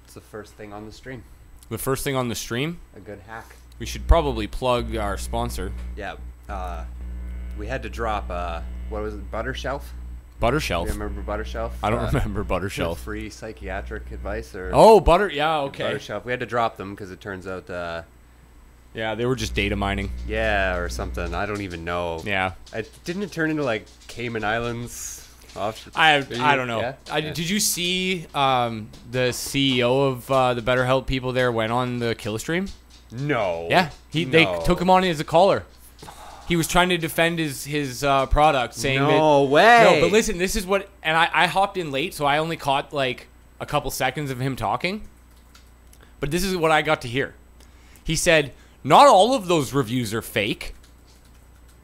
It's the first thing on the stream. The first thing on the stream? A good hack. We should probably plug our sponsor. Yeah. We had to drop, what was it, Buttershelf? Buttershelf? You remember Buttershelf? I don't remember Buttershelf. Free psychiatric advice or... Oh, yeah, okay. Buttershelf. We had to drop them because it turns out... yeah, they were just data mining. Yeah, or something. I don't even know. Yeah. Didn't it turn into, like, Cayman Islands? I don't know. Yeah? Did you see the CEO of the BetterHelp people there went on the kill stream? No. Yeah, they took him on as a caller. He was trying to defend his product, saying no that, way. No, but listen, this is what, and I hopped in late, so I only caught like a couple seconds of him talking. But this is what I got to hear. He said, "Not all of those reviews are fake."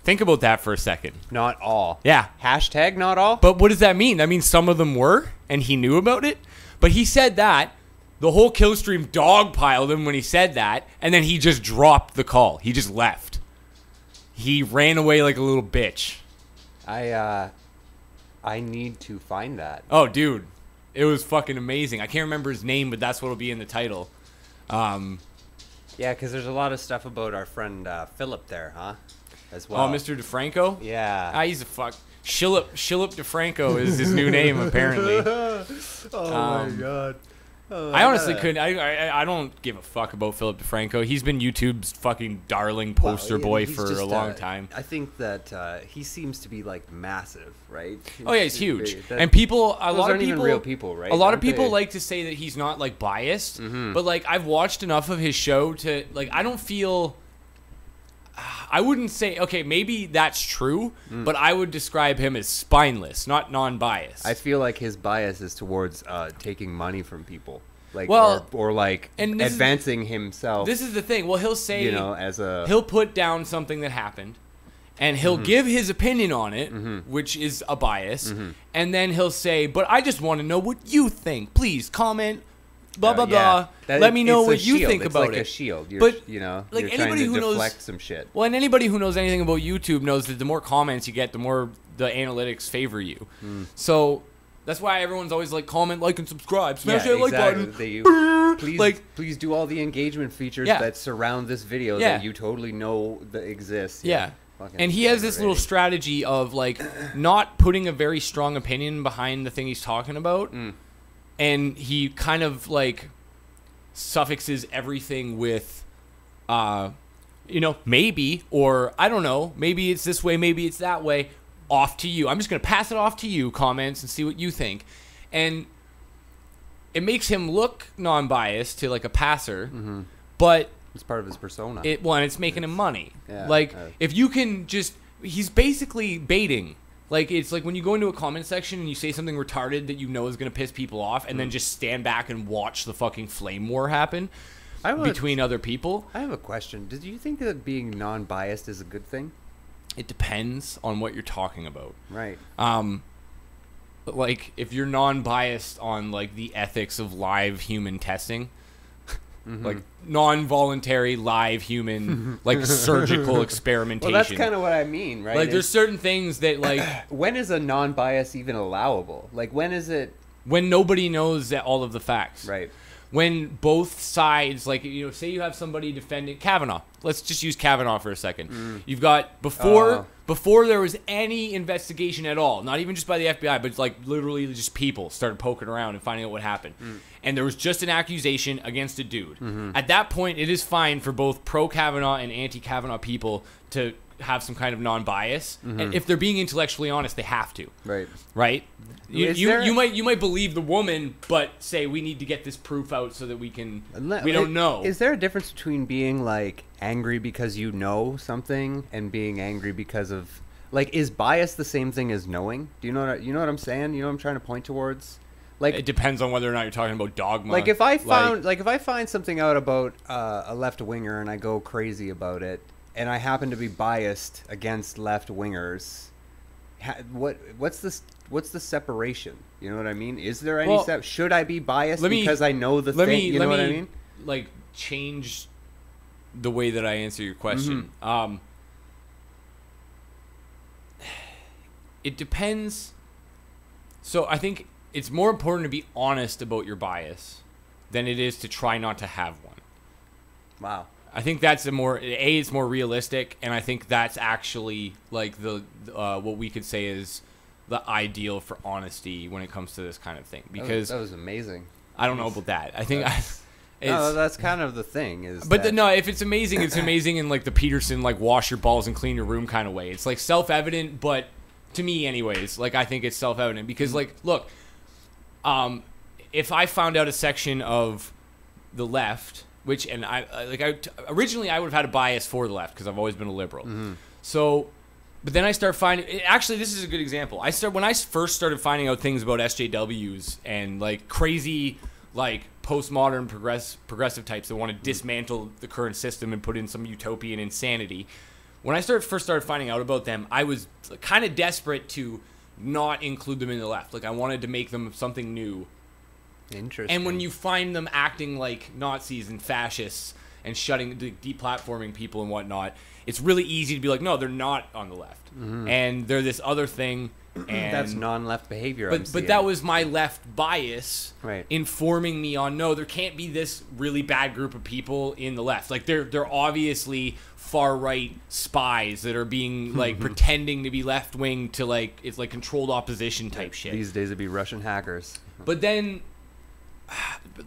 Think about that for a second. Not all. Yeah. Hashtag not all? But what does that mean? That means some of them were, and he knew about it. But he said that. The whole kill stream dogpiled him when he said that, and then he just dropped the call. He just left. He ran away like a little bitch. I need to find that. Oh, dude. It was fucking amazing. I can't remember his name, but that's what'll be in the title. Yeah, because there's a lot of stuff about our friend Philip there, huh? As well. Oh, Mr. DeFranco? Yeah. He's a fuck. Shillip DeFranco is his new name, apparently. Oh, my God. I honestly couldn't. I don't give a fuck about Philip DeFranco. He's been YouTube's fucking darling poster boy for a long time. I think that he seems to be like massive, right? Oh yeah, he's huge. And people, a lot of people, even real people, right? A lot of people like to say that he's not like biased, but like I've watched enough of his show to like I don't feel. I wouldn't say, okay, maybe that's true, but I would describe him as spineless, not non-biased. I feel like his bias is towards taking money from people, like or like advancing himself. This is the thing. Well, he'll say, he'll put down something that happened, and he'll give his opinion on it, which is a bias, and then he'll say, but I just want to know what you think. Please comment. Blah blah blah. Let me know what you think about it. It's like a shield. But you're like trying anybody to who deflect knows some shit. Well, and anybody who knows anything about YouTube knows that the more comments you get, the more the analytics favor you. So that's why everyone's always like comment, like, and subscribe. Smash that like button. Please do all the engagement features that surround this video that you totally know that exist. Yeah. And he has this little strategy of like not putting a very strong opinion behind the thing he's talking about. And he kind of like suffixes everything with, maybe, or I don't know, maybe it's this way, maybe it's that way, off to you. I'm just going to pass it off to you, comments, and see what you think. And it makes him look non-biased to like a passer, but it's part of his persona. It's making him money. Yeah, if you can just, he's basically baiting. Like, it's like when you go into a comment section and you say something retarded that you know is going to piss people off and then just stand back and watch the fucking flame war happen between other people. I have a question. Do you think that being non-biased is a good thing? It depends on what you're talking about. Right. But like, if you're non-biased on, like, the ethics of live human testing... like non-voluntary live human like surgical experimentation. Well, that's kind of what I mean, right? Like there's certain things that like when is a non-bias even allowable? Like when is it when nobody knows all of the facts? Right. When both sides, like, say you have somebody defending Kavanaugh. Let's just use Kavanaugh for a second. You've got before there was any investigation at all, not even just by the FBI, but like literally just people started poking around and finding out what happened. And there was just an accusation against a dude. At that point, it is fine for both pro-Kavanaugh and anti-Kavanaugh people to have some kind of non-bias. And if they're being intellectually honest, they have to. Right? You might believe the woman, but say we need to get this proof out so that we can. We don't know. Is there a difference between being like angry because you know something and being angry because of like is bias the same thing as knowing? Do you know what I'm saying? You know what I'm trying to point towards? Like it depends on whether or not you're talking about dogma. Like if I find something out about a left winger and I go crazy about it, and I happen to be biased against left wingers, what's the separation? You know what I mean? Is there any should I be biased because I know the thing? You know what I mean? Like change the way that I answer your question. It depends. So I think it's more important to be honest about your bias than it is to try not to have one. Wow. I think that's it's more realistic, and I think that's actually like the what we could say is the ideal for honesty when it comes to this kind of thing. Because that was amazing. I don't know about that. I think no, that's kind of the thing. No, if it's amazing in like the Peterson like wash your balls and clean your room kind of way. It's like self-evident, but to me, anyways, like I think it's self-evident because like look, if I found out a section of the left. Originally I would have had a bias for the left because I've always been a liberal. Mm-hmm. So, but then I start finding. Actually, this is a good example. When I first started finding out things about SJWs and like crazy, like postmodern progressive types that want to dismantle the current system and put in some utopian insanity. When I first started finding out about them, I was kind of desperate to not include them in the left. Like I wanted to make them something new. Interesting. And when you find them acting like Nazis and fascists and deplatforming people and whatnot, it's really easy to be like, no, they're not on the left, and they're this other thing. And that's non-left behavior. But that was my left bias, right, informing me on no, there can't be this really bad group of people in the left. Like they're obviously far right spies that are being like pretending to be left wing to like it's like controlled opposition type shit. These days it'd be Russian hackers. But then.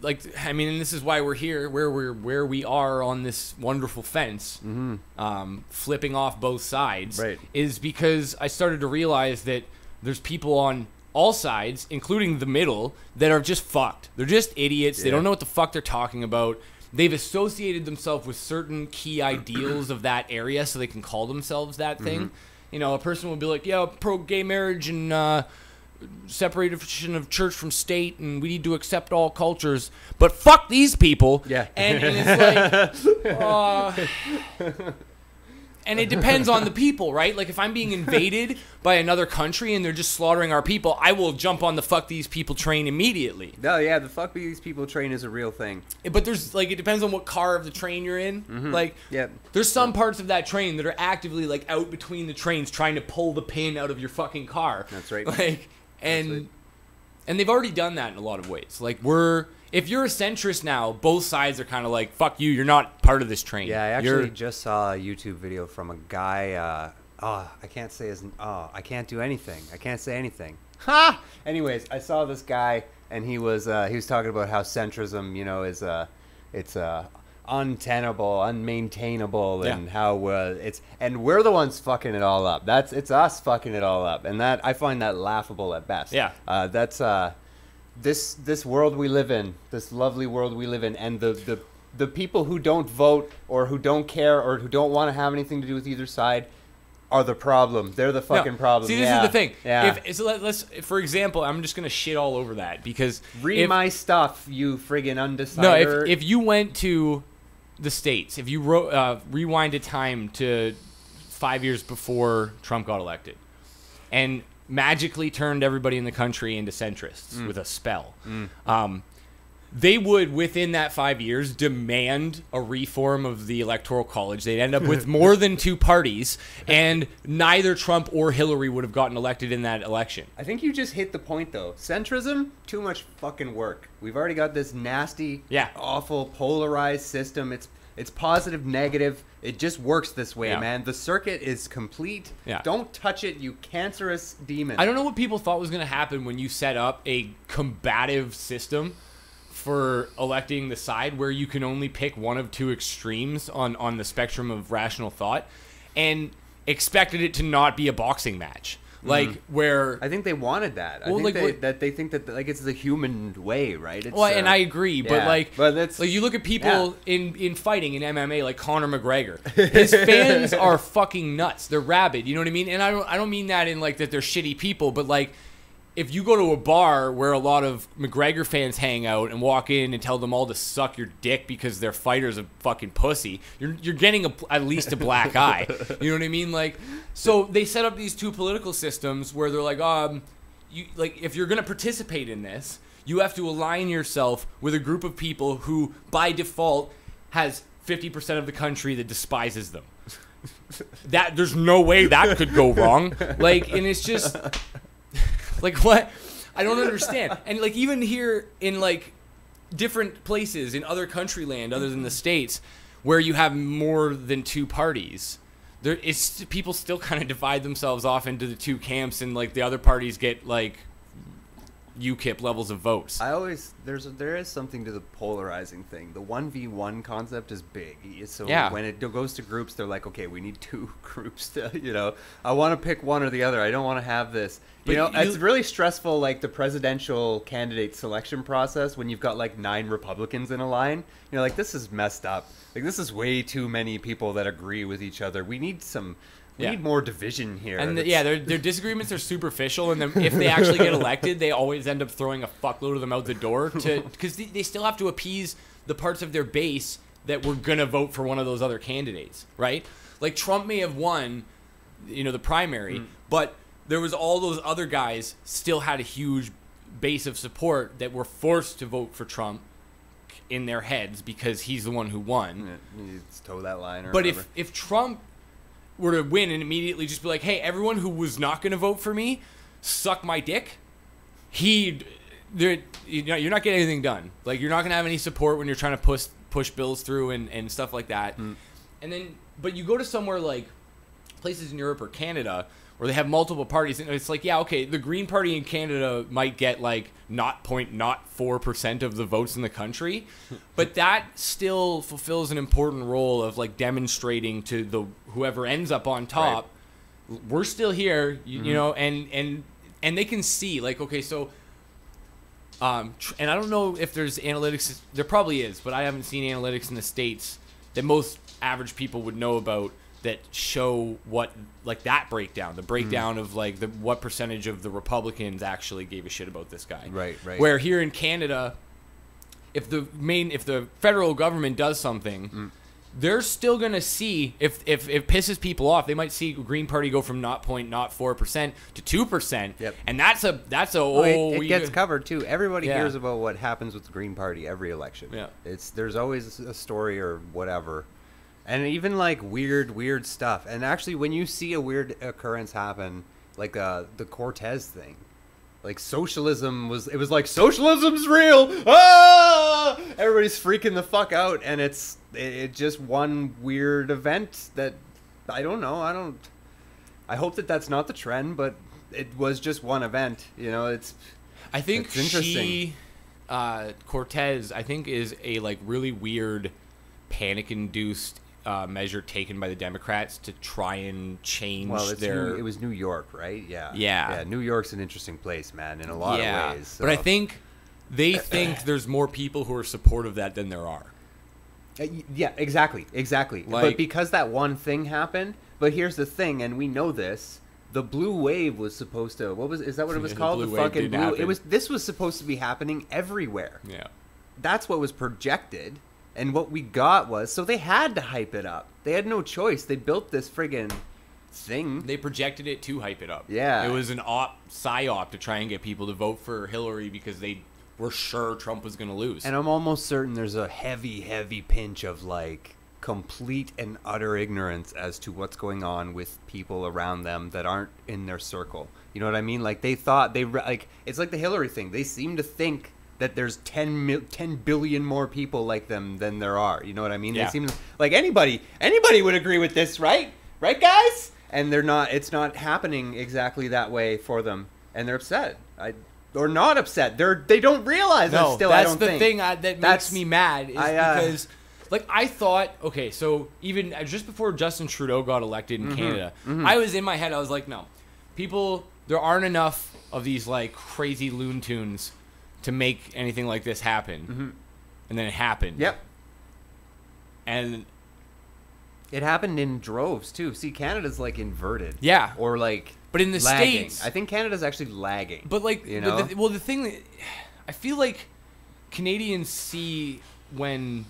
Like I mean, and this is why we're here, where we are on this wonderful fence, flipping off both sides, right, is because I started to realize that there's people on all sides, including the middle, that are just fucked. They're just idiots. Yeah. They don't know what the fuck they're talking about. They've associated themselves with certain key ideals of that area, so they can call themselves that thing. You know, a person will be like, "Yeah, pro gay marriage and." Separation of church from state, and we need to accept all cultures, but fuck these people. Yeah, and it's like, and it depends on the people, right? Like if I'm being invaded by another country and they're just slaughtering our people, I will jump on the fuck these people train immediately. No, yeah, the fuck these people train is a real thing. But there's like it depends on what car of the train you're in. Like, there's some parts of that train that are actively like out between the trains trying to pull the pin out of your fucking car. That's right. Like. And they've already done that in a lot of ways. Like if you're a centrist now, both sides are kind of like, fuck you, you're not part of this train. Yeah, I actually just saw a YouTube video from a guy, I can't say I can't do anything. I can't say anything. Ha! Anyways, I saw this guy, and he was talking about how centrism, you know, is it's untenable, unmaintainable, and how and we're the ones fucking it all up. It's us fucking it all up, and that I find that laughable at best. Yeah, that's this world we live in, this lovely world we live in, and the people who don't vote or who don't care or who don't want to have anything to do with either side are the problem. They're the fucking problem. See, this is the thing. Yeah. Let's, for example, I'm just gonna shit all over that because read my stuff, you friggin' undecider. No, if you went to the States, if you rewind a time to 5 years before Trump got elected and magically turned everybody in the country into centrists with a spell, they would, within that 5 years, demand a reform of the Electoral College. They'd end up with more than two parties, and neither Trump or Hillary would have gotten elected in that election. I think you just hit the point, though. Centrism, too much fucking work. We've already got this nasty, awful, polarized system. It's positive, negative. It just works this way, man. The circuit is complete. Yeah. Don't touch it, you cancerous demon. I don't know what people thought was going to happen when you set up a combative system for electing the side where you can only pick one of two extremes on the spectrum of rational thought and expected it to not be a boxing match. Like where I think they wanted that. I think they think that like it's the human way, right? It's, and I agree, but but you look at people in fighting in MMA, like Conor McGregor. His fans are fucking nuts. They're rabid. You know what I mean? And I don't mean that in like that they're shitty people, but like if you go to a bar where a lot of McGregor fans hang out and walk in and tell them all to suck your dick because their fighter's a fucking pussy, you're getting at least a black eye. You know what I mean? Like, so they set up these two political systems where they're like, if you're gonna participate in this, you have to align yourself with a group of people who, by default, has 50% of the country that despises them. That there's no way that could go wrong. Like, and it's just. Like what? I don't understand. And like even here in like different places in other country land other than the States where you have more than two parties, people still kind of divide themselves off into the two camps, and like the other parties get like UKIP levels of votes. There is something to the polarizing thing. The 1v1 concept is big. So when it goes to groups, they're like, okay, we need two groups to, I want to pick one or the other. I don't want to have this. It's really stressful, like the presidential candidate selection process when you've got like 9 Republicans in a line. You're like, this is messed up. Like, this is way too many people that agree with each other. We need need more division here. And their disagreements are superficial, and then if they actually get elected, they always end up throwing a fuckload of them out the door because they still have to appease the parts of their base that were gonna vote for one of those other candidates, right? Like Trump may have won, the primary, but there was all those other guys still had a huge base of support that were forced to vote for Trump in their heads because he's the one who won. You toe that line or but whatever. if Trump were to win and immediately just be like, hey, everyone who was not going to vote for me, suck my dick, you're not getting anything done. Like, you're not going to have any support when you're trying to push bills through and stuff like that. And then, but you go to somewhere like places in Europe or Canada where they have multiple parties, and it's like, yeah, okay, the Green Party in Canada might get like 0.04% of the votes in the country, but that still fulfills an important role of like demonstrating to whoever ends up on top, we're still here, you know, and they can see like, okay, so and I don't know if there's analytics, there probably is, but I haven't seen analytics in the States that most average people would know about that show what, like, that breakdown, the breakdown of like what percentage of the Republicans actually gave a shit about this guy. Right. Where here in Canada, if the federal government does something, they're still gonna see if it pisses people off, they might see Green Party go from 0.04% to 2%. Yep. And that's a it gets covered too. Everybody hears about what happens with the Green Party every election. Yeah. There's always a story or whatever. And even like weird stuff. And actually, when you see a weird occurrence happen, like the Cortez thing, like socialism's real. Ah! Everybody's freaking the fuck out, and it's just one weird event that I don't know. I hope that that's not the trend, but it was just one event. I think it's interesting. Cortez, I think, is a like really weird, panic-induced measure taken by the Democrats to try and change it was New York, right? Yeah. New York's an interesting place, man, in a lot of ways. So. But I think they think there's more people who are supportive of that than there are. Yeah, exactly. Like, but because that one thing happened, but here's the thing, and we know this, the blue wave was supposed to, is that what it was called? The fucking blue, this was supposed to be happening everywhere. Yeah. That's what was projected. And what we got was, so they had to hype it up. They had no choice. They built this friggin' thing. They projected it to hype it up. Yeah. It was an psyop to try and get people to vote for Hillary because they were sure Trump was going to lose. And I'm almost certain there's a heavy pinch of like complete and utter ignorance as to what's going on with people around them that aren't in their circle. You know what I mean? Like they thought it's like the Hillary thing. They seem to think that there's 10 billion more people like them than there are. You know what I mean? Yeah. They seem like anybody would agree with this, right? Right, guys? And they're not. It's not happening exactly that way for them, and they're upset. Or not upset. They don't realize that still. That's the thing that makes me mad is because, like, I thought, okay, so even just before Justin Trudeau got elected in Canada, I was in my head, I was like, no, there aren't enough of these like crazy loon tunes to make anything like this happen. And then it happened. Yep. And it happened in droves too. See, Canada's like inverted. Yeah. Or like, but in the lagging. States, I think Canada's actually lagging. But like, the thing that I feel like Canadians see when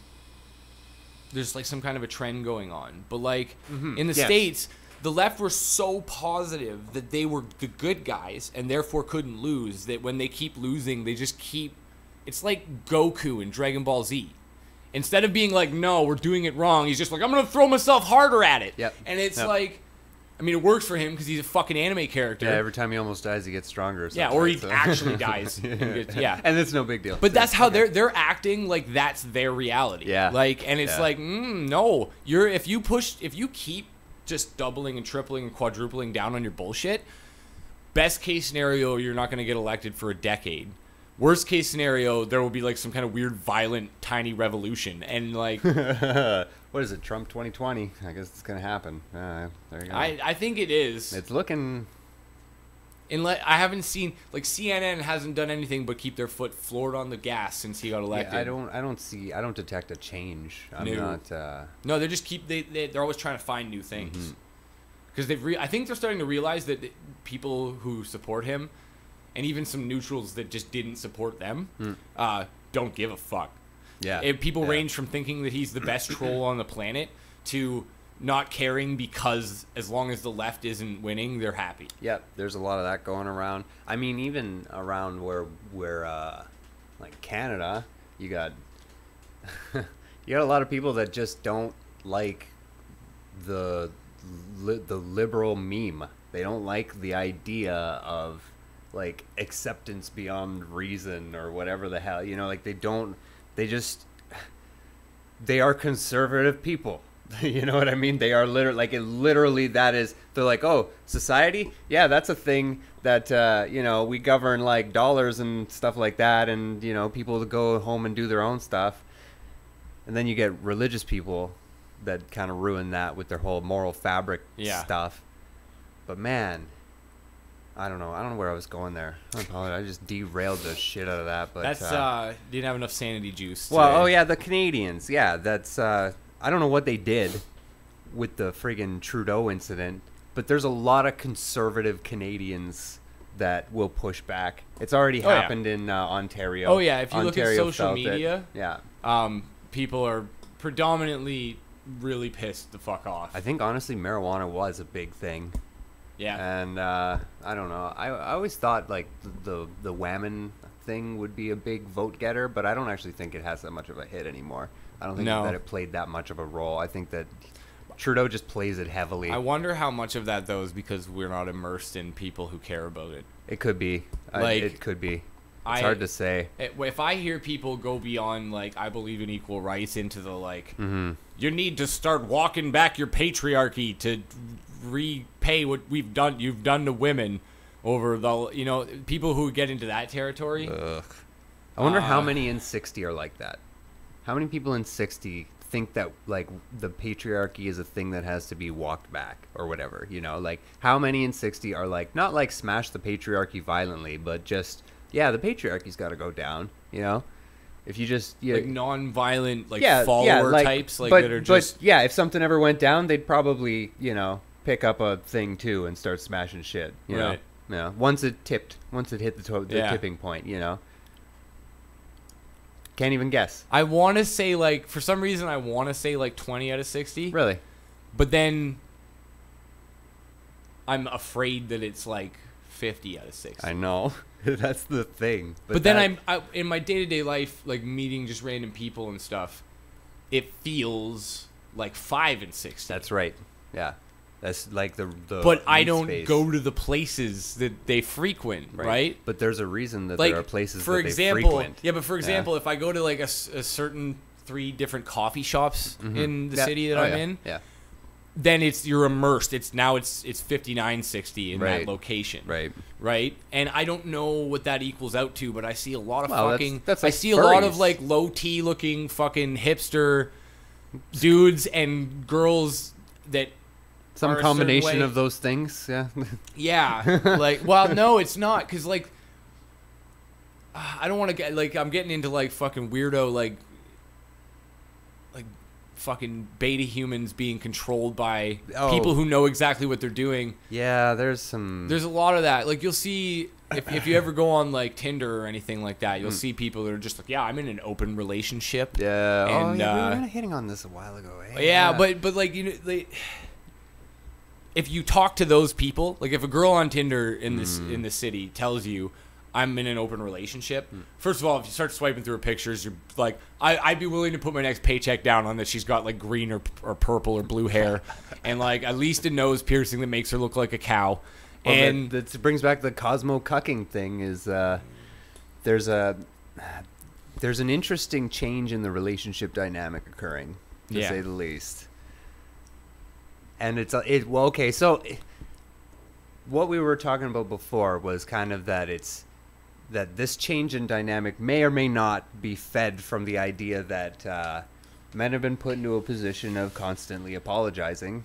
there's like some kind of a trend going on, but like in the States, the left were so positive that they were the good guys and therefore couldn't lose, that when they keep losing, they just keep... It's like Goku in Dragon Ball Z. Instead of being like, no, we're doing it wrong, he's just like, I'm going to throw myself harder at it. Yep. And it's like... I mean, it works for him because he's a fucking anime character. Yeah, every time he almost dies, he gets stronger. Or something, or he so. actually dies. And it's no big deal. But that's how they're acting like that's their reality. Yeah. Like, and it's like, no, if you keep just doubling and tripling and quadrupling down on your bullshit, best case scenario, you're not going to get elected for a decade. Worst case scenario, there will be like some kind of weird, violent, tiny revolution, and like, what is it, Trump 2020? I guess it's gonna happen. There you go. I think it is. It's looking. I haven't seen, like, CNN hasn't done anything but keep their foot floored on the gas since he got elected. Yeah, I don't detect a change. I'm not. No, they just they're always trying to find new things. Because I think they're starting to realize that people who support him, and even some neutrals that just didn't support them, don't give a fuck. Yeah. People range from thinking that he's the best troll on the planet to not caring because as long as the left isn't winning, they're happy. Yep, there's a lot of that going around. I mean, even around where like Canada, you got a lot of people that just don't like the liberal meme. They don't like the idea of like acceptance beyond reason or whatever the hell, like they are conservative people. You know what I mean? They are literally that is, they're like, oh, society? Yeah, that's a thing that, we govern like dollars and stuff like that. And, people go home and do their own stuff. And then you get religious people that kind of ruin that with their whole moral fabric stuff. But man, I don't know where I was going there. I apologize. I just derailed the shit out of that. But that's, didn't have enough sanity juice today. Well, oh yeah, the Canadians. Yeah, that's, I don't know what they did with the friggin' Trudeau incident, but there's a lot of conservative Canadians that will push back. It's already happened in Ontario. Oh yeah, if you look at Ontario social media, yeah, people are predominantly really pissed the fuck off. I think honestly, marijuana was a big thing. Yeah, and I don't know. I always thought like the whammon thing would be a big vote getter, but I don't actually think it has that much of a hit anymore. I don't think that it played that much of a role. I think that Trudeau just plays it heavily. I wonder how much of that, though, is because we're not immersed in people who care about it. It could be. It could be. It's hard to say. If I hear people go beyond, like, I believe in equal rights into the, like, you need to start walking back your patriarchy to repay what you've done to women over the, people who get into that territory. Ugh. I wonder how many in 60 are like that. How many people in 60 think that, like, the patriarchy is a thing that has to be walked back or whatever, Like, how many in 60 are, like, not, like, smash the patriarchy violently, but just, yeah, the patriarchy's got to go down, If you just... like, non-violent, like, follower types, like, that are just... But, yeah, if something ever went down, they'd probably, pick up a thing, too, and start smashing shit, you know? Yeah. Once it hit the tipping point, Can't even guess. I want to say, like, for some reason, I want to say, like, 20 out of 60. Really? But then I'm afraid that it's, like, 50 out of 60. I know. That's the thing. But then I in my day-to-day life, like, meeting just random people and stuff, it feels like 5 and 60. That's right. Yeah. That's like the but I don't go to the places that they frequent, right? But there's a reason that like, there are places for that example, they frequent. Yeah, but for example, if I go to like a certain 3 different coffee shops in the city that I'm in, then you're immersed. It's 59-60 in that location, right? And I don't know what that equals out to, but I see a lot of that's I like see a lot of like low T looking fucking hipster dudes and girls that. Some combination of those things, yeah. Yeah, like, well, no, it's not, because, like, I don't want to get, like, I'm getting into, like, fucking weirdo, like, fucking beta humans being controlled by people who know exactly what they're doing. Yeah, there's a lot of that. Like, you'll see, if you ever go on, like, Tinder or anything like that, you'll see people that are just like, yeah, I'm in an open relationship. Yeah, and, we were kind of hitting on this a while ago. Yeah, but, like, if you talk to those people, like if a girl on Tinder in the city tells you, I'm in an open relationship. First of all, if you start swiping through her pictures, you're like, I'd be willing to put my next paycheck down on that she's got like green or purple or blue hair, and like at least a nose piercing that makes her look like a cow. Well, And that brings back the Cosmo cucking thing. Is there's an interesting change in the relationship dynamic occurring, to say the least. And well, okay, so what we were talking about before was kind of that this change in dynamic may or may not be fed from the idea that men have been put into a position of constantly apologizing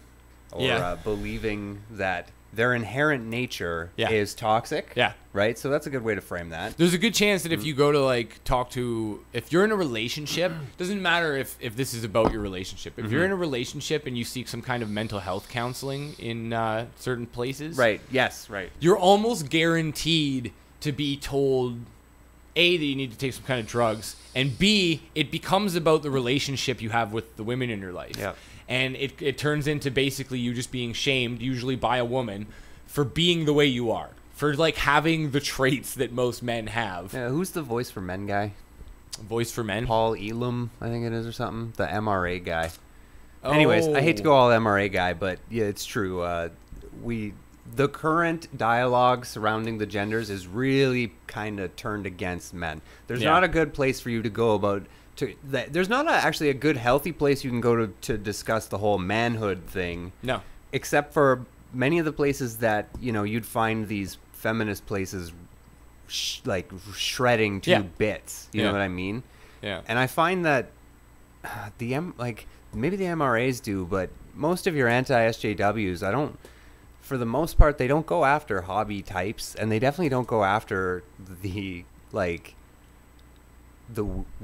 or believing that their inherent nature is toxic. Yeah. Right? So that's a good way to frame that. there's a good chance that if you go to like if you're in a relationship, doesn't matter if this is about your relationship. If you're in a relationship and you seek some kind of mental health counseling in certain places, Right. Yes. Right. you're almost guaranteed to be told, A, that you need to take some kind of drugs, and B, it becomes about the relationship you have with the women in your life. Yeah. And it turns into basically you just being shamed, usually by a woman, for being the way you are, for like having the traits that most men have. Yeah, who's the voice for men guy? Voice for men? Paul Elam, I think it is, or something. The MRA guy. Anyways, I hate to go all MRA guy, but yeah, it's true. The current dialogue surrounding the genders is really kind of turned against men. There's not a good place for you to go there's not actually a good, healthy place you can go to discuss the whole manhood thing. No. Except for many of the places that, you'd find these feminist places shredding to bits. You know what I mean? Yeah. And I find that maybe the MRAs do, but most of your anti-SJWs, for the most part, they don't go after hobby types, and they definitely don't go after the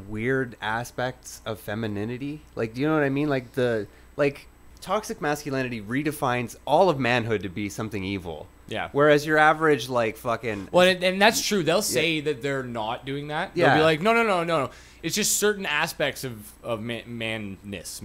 weird aspects of femininity. Like, do you know what I mean? Like toxic masculinity redefines all of manhood to be something evil. Yeah. Whereas your average, fucking... Well, and that's true. They'll say that they're not doing that. Yeah. They'll be like, no. It's just certain aspects of manliness.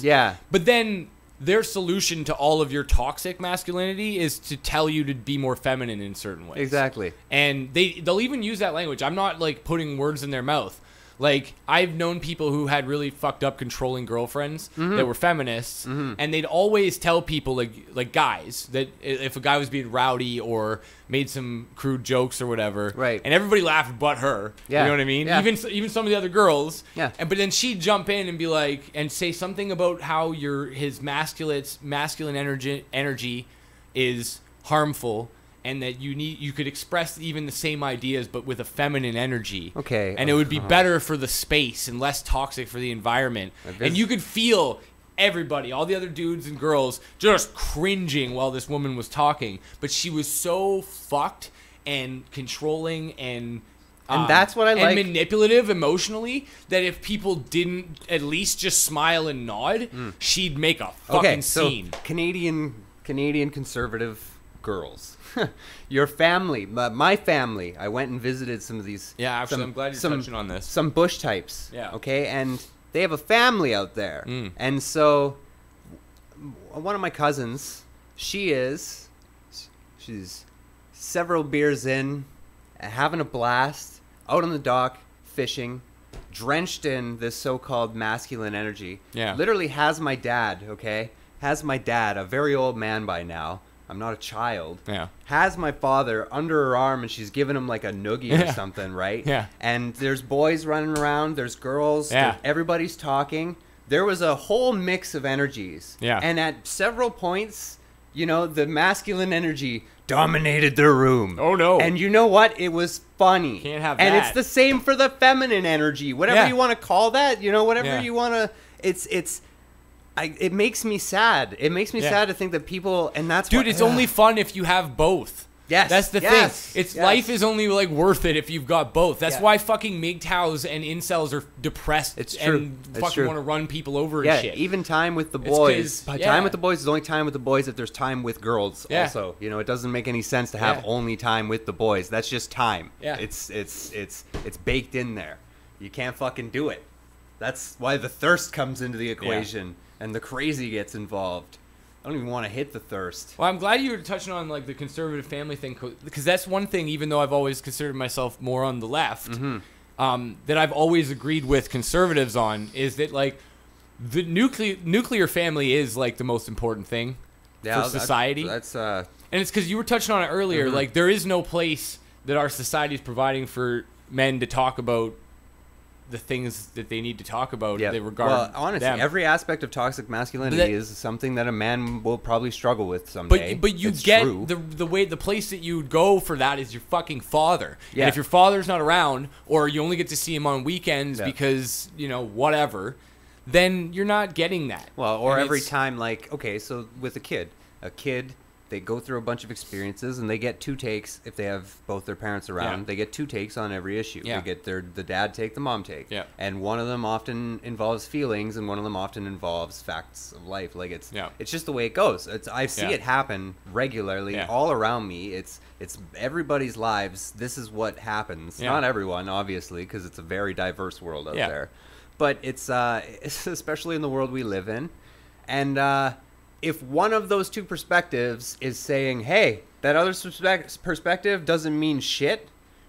Yeah. But then their solution to all of your toxic masculinity is to tell you to be more feminine in certain ways. Exactly. And they'll even use that language. I'm not putting words in their mouth. Like, I've known people who had really fucked up controlling girlfriends that were feminists, and they'd always tell people, like guys, that if a guy was being rowdy or made some crude jokes or whatever, right, and everybody laughed but her, you know what I mean? Yeah. Even some of the other girls, but then she'd jump in and be like, and say something about how his masculine energy is harmful, and that you could express even the same ideas but with a feminine energy. Okay. And it would be better for the space and less toxic for the environment. And you could feel everybody, all the other dudes and girls, just cringing while this woman was talking. But she was so fucked and controlling and that's what I like. And manipulative emotionally, that if people didn't at least just smile and nod, she'd make a fucking scene. So Canadian conservative girls. Your family, my family. I went and visited some of these. Yeah, actually, I'm glad you're touching on this. Some bush types. Yeah. Okay, and they have a family out there, and so one of my cousins, she's several beers in, having a blast out on the dock fishing, drenched in this so-called masculine energy. Yeah. Literally has my dad. Okay, has my dad, a very old man by now. I'm not a child. Yeah. Has my father under her arm, and she's giving him like a noogie or something, right? Yeah. And there's boys running around. There's girls. Yeah. Everybody's talking. There was a whole mix of energies. Yeah. And at several points, the masculine energy dominated the room. Oh, no. And you know what? It was funny. Can't have and that. it's the same for the feminine energy. Whatever you want to call that, whatever you want to... It makes me sad. It makes me sad to think that people, and that's dude. It's only fun if you have both. Yes, that's the thing. Life is only worth it if you've got both. That's why fucking MGTOWs and incels are depressed. It's true. And fucking want to run people over and shit. Even time with the boys. Time with the boys is only time with the boys if there's time with girls. Yeah. Also, it doesn't make any sense to have only time with the boys. That's just time. Yeah. It's baked in there. You can't fucking do it. That's why the thirst comes into the equation. And the crazy gets involved. I don't even want to hit the thirst. Well, I'm glad you were touching on like the conservative family thing, because that's one thing. Even though I've always considered myself more on the left, that I've always agreed with conservatives on is that like the nuclear family is like the most important thing for society. That's and it's because you were touching on it earlier. Like there is no place that our society is providing for men to talk about the things that they need to talk about. They regard. Well, honestly, every aspect of toxic masculinity is something that a man will probably struggle with someday. But you get the place that you would go for that is your fucking father. Yeah. And if your father's not around, or you only get to see him on weekends because whatever, then you're not getting that. Well, or every time, like, okay, so with a kid, they go through a bunch of experiences and they get two takes. If they have both their parents around, they get two takes on every issue. They get the dad take, the mom take. And one of them often involves feelings and one of them often involves facts of life. Like it's just the way it goes. I see it happen regularly all around me. It's everybody's lives. This is what happens. Not everyone, obviously, because it's a very diverse world out there. But it's especially in the world we live in. And if one of those two perspectives is saying, hey, that other perspective doesn't mean shit,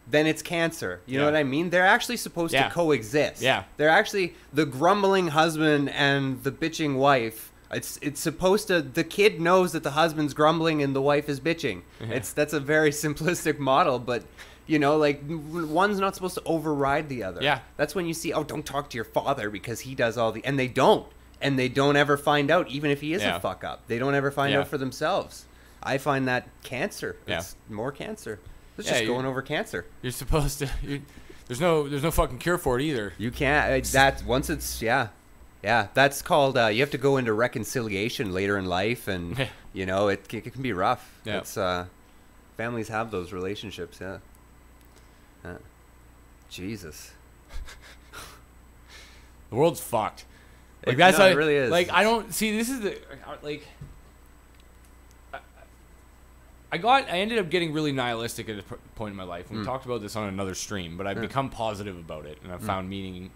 then it's cancer. You know what I mean? They're actually supposed to coexist. They're actually the grumbling husband and the bitching wife. It's supposed to, the kid knows that the husband's grumbling and the wife is bitching. That's a very simplistic model, but like one's not supposed to override the other. That's when you see, oh, don't talk to your father because he does all the, and they don't. And they don't ever find out, even if he is a fuck up. They don't ever find out for themselves. I find that cancer. It's more cancer. It's just going over cancer. You're supposed to. There's no fucking cure for it either. You can't. Once it's that's called. You have to go into reconciliation later in life, and it can be rough. It's families have those relationships. Jesus. The world's fucked. Like that's how it really is. Like I don't see. This is the like. I ended up getting really nihilistic at a point in my life. We talked about this on another stream, but I've become positive about it, and I've found meaning.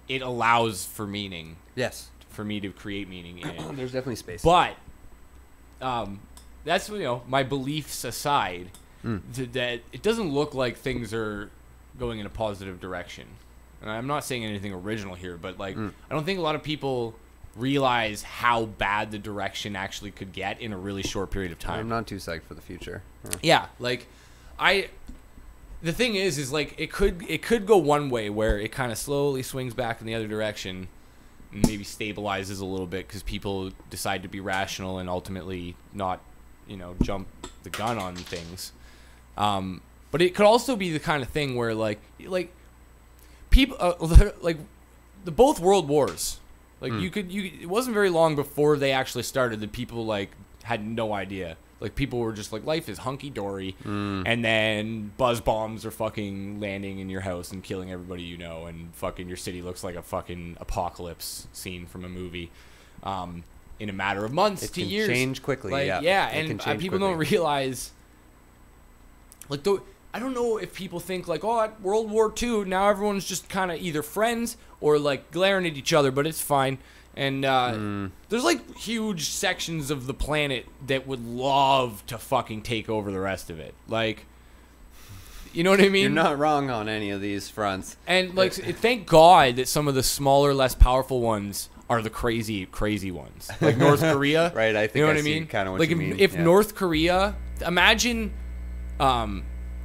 It allows for meaning. Yes. For me to create meaning in it. There's definitely space. But, that's my beliefs aside. That it doesn't look like things are going in a positive direction. And I'm not saying anything original here, but I don't think a lot of people realize how bad the direction actually could get in a really short period of time. I'm not too psyched for the future. The thing is like it could go one way where it kind of slowly swings back in the other direction and maybe stabilizes a little bit because people decide to be rational and ultimately not, jump the gun on things. But it could also be the kind of thing where people like both world wars, it wasn't very long before they actually started that people had no idea. Like people were just like, life is hunky dory, and then buzz bombs are fucking landing in your house and killing everybody and fucking your city looks like a fucking apocalypse scene from a movie. In a matter of months to years, change quickly. And people don't realize I don't know if people think at World War II, now everyone's just kind of either friends or glaring at each other, but it's fine. And there's huge sections of the planet that would love to fucking take over the rest of it. You know what I mean? You're not wrong on any of these fronts. And thank God that some of the smaller, less powerful ones are the crazy ones. Like North Korea. Right, I think you know what I mean? Kind of what you mean. If North Korea, imagine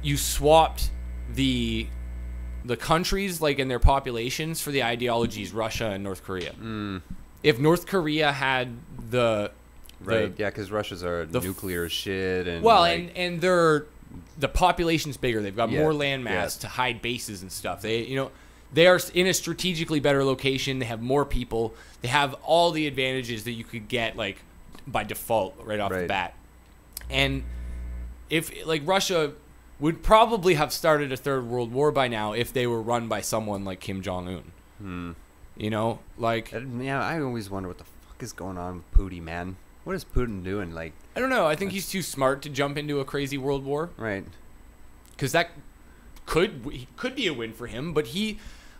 you swapped the countries in their populations for the ideologies, Russia and North Korea. If North Korea had because Russia's are nuclear shit and and the population's bigger. They've got more land mass to hide bases and stuff. They are in a strategically better location. They have more people. They have all the advantages that you could get by default right off the bat. And if Russia would probably have started a third world war by now if they were run by someone like Kim Jong-un. I always wonder what the fuck is going on with Putin, man. What is Putin doing? I don't know. I think he's too smart to jump into a crazy world war. Right. Because that could be a win for him, but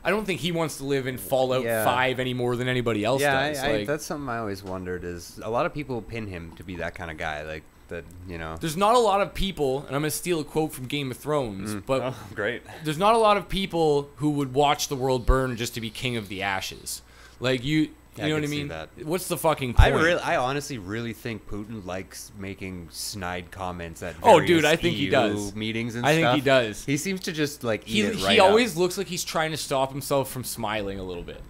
I don't think he wants to live in Fallout Yeah. 5 any more than anybody else Yeah, does. that's something I always wondered. Is a lot of people pin him to be that kind of guy, like that. There's not a lot of people, and I'm gonna steal a quote from Game of Thrones, but Oh, great. there's not a lot of people who would watch the world burn just to be king of the ashes. Like you Yeah, I know what I could see mean? that. What's the fucking point? I honestly really think Putin likes making snide comments at Oh, various dude, I think he EU does. meetings and I stuff. think he does. He seems to just like eat it right He up. always looks like he's trying to stop himself from smiling a little bit.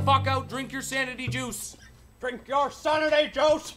fuck out. Drink your sanity juice. Drink your sanity juice.